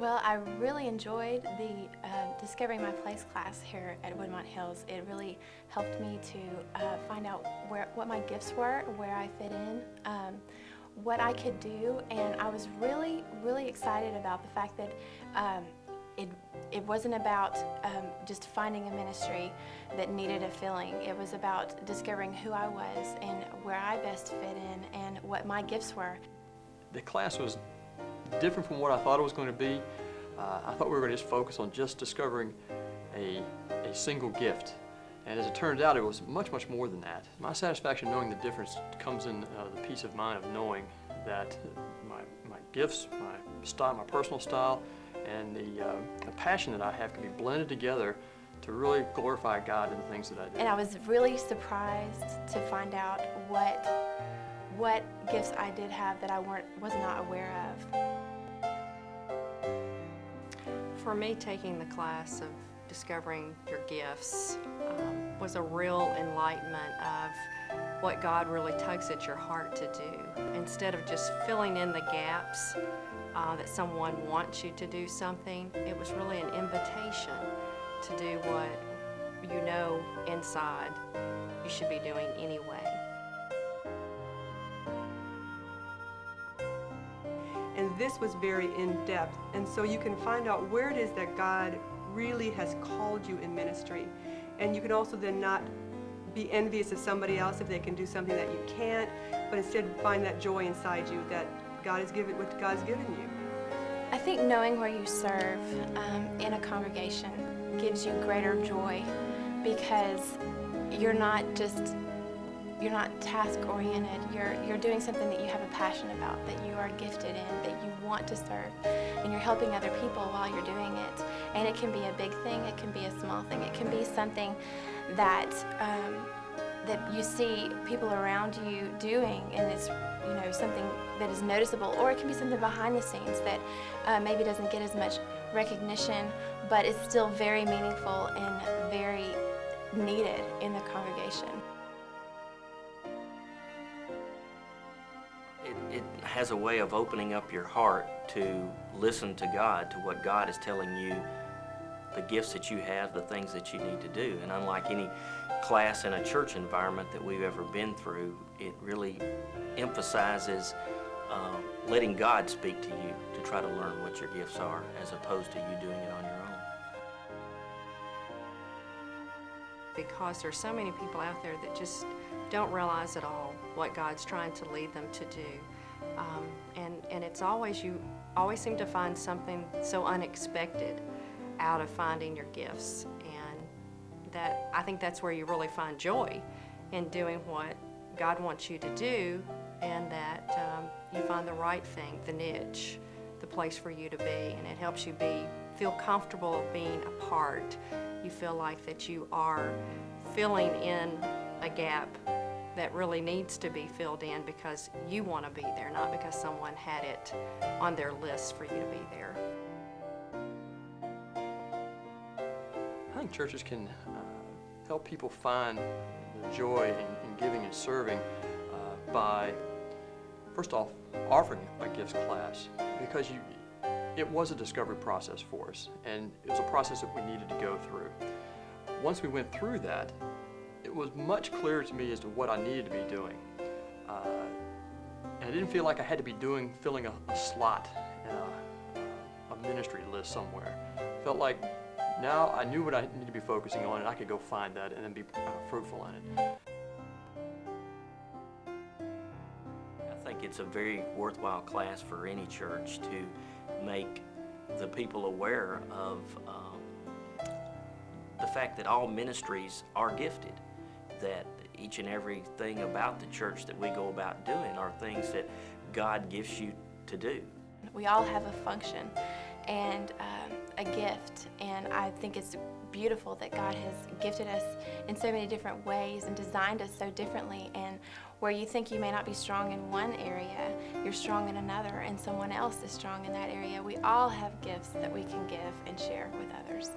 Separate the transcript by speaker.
Speaker 1: Well, I really enjoyed the Discovering My Place class here at Woodmont Hills. It really helped me to find out what my gifts were, where I fit in, what I could do, and I was really, really excited about the fact that it wasn't about just finding a ministry that needed a filling. It was about discovering who I was and where I best fit in and what my gifts were.
Speaker 2: The class was different from what I thought it was going to be. I thought we were going to just focus on just discovering a single gift. And as it turned out, it was much, much more than that. My satisfaction knowing the difference comes in the peace of mind of knowing that my gifts, my style, my personal style, and the passion that I have can be blended together to really glorify God in the things that I do.
Speaker 1: And I was really surprised to find out what gifts I did have that I was not aware of.
Speaker 3: For me, taking the class of Discovering Your Gifts was a real enlightenment of what God really tugs at your heart to do. Instead of just filling in the gaps that someone wants you to do something, it was really an invitation to do what you know inside you should be doing anyway.
Speaker 4: And this was very in-depth, and so you can find out where it is that God really has called you in ministry. And you can also then not be envious of somebody else if they can do something that you can't, but instead find that joy inside you that God has given, what God's given you.
Speaker 1: I think knowing where you serve in a congregation gives you greater joy because you're not task-oriented. You're doing something that you have a passion about, that you are gifted in, that you want to serve, and you're helping other people while you're doing it. And it can be a big thing, it can be a small thing, it can be something that that you see people around you doing, and it's something that is noticeable, or it can be something behind the scenes that maybe doesn't get as much recognition, but is still very meaningful and very needed in the congregation.
Speaker 5: It has a way of opening up your heart to listen to God, to what God is telling you, the gifts that you have, the things that you need to do. And unlike any class in a church environment that we've ever been through, it really emphasizes letting God speak to you to try to learn what your gifts are, as opposed to you doing it on your own.
Speaker 3: Because there's so many people out there that just don't realize at all what God's trying to lead them to do. And it's always, you always seem to find something so unexpected out of finding your gifts. And that, I think that's where you really find joy in doing what God wants you to do, and that you find the right thing, the niche, the place for you to be, and it helps you feel comfortable being a part. You feel like that you are filling in a gap that really needs to be filled in because you want to be there, not because someone had it on their list for you to be there.
Speaker 2: I think churches can help people find the joy in giving and serving by, first off, offering a gifts class, because it was a discovery process for us, and it was a process that we needed to go through. Once we went through that, it was much clearer to me as to what I needed to be doing. And I didn't feel like I had to be filling a slot in a ministry list somewhere. It felt like now I knew what I needed to be focusing on, and I could go find that and then be fruitful in it.
Speaker 5: I think it's a very worthwhile class for any church to make the people aware of the fact that all ministries are gifted, that each and everything about the church that we go about doing are things that God gives you to do.
Speaker 1: We all have a function and a gift, and I think it's beautiful that God has gifted us in so many different ways and designed us so differently, and where you think you may not be strong in one area, you're strong in another, and someone else is strong in that area. We all have gifts that we can give and share with others.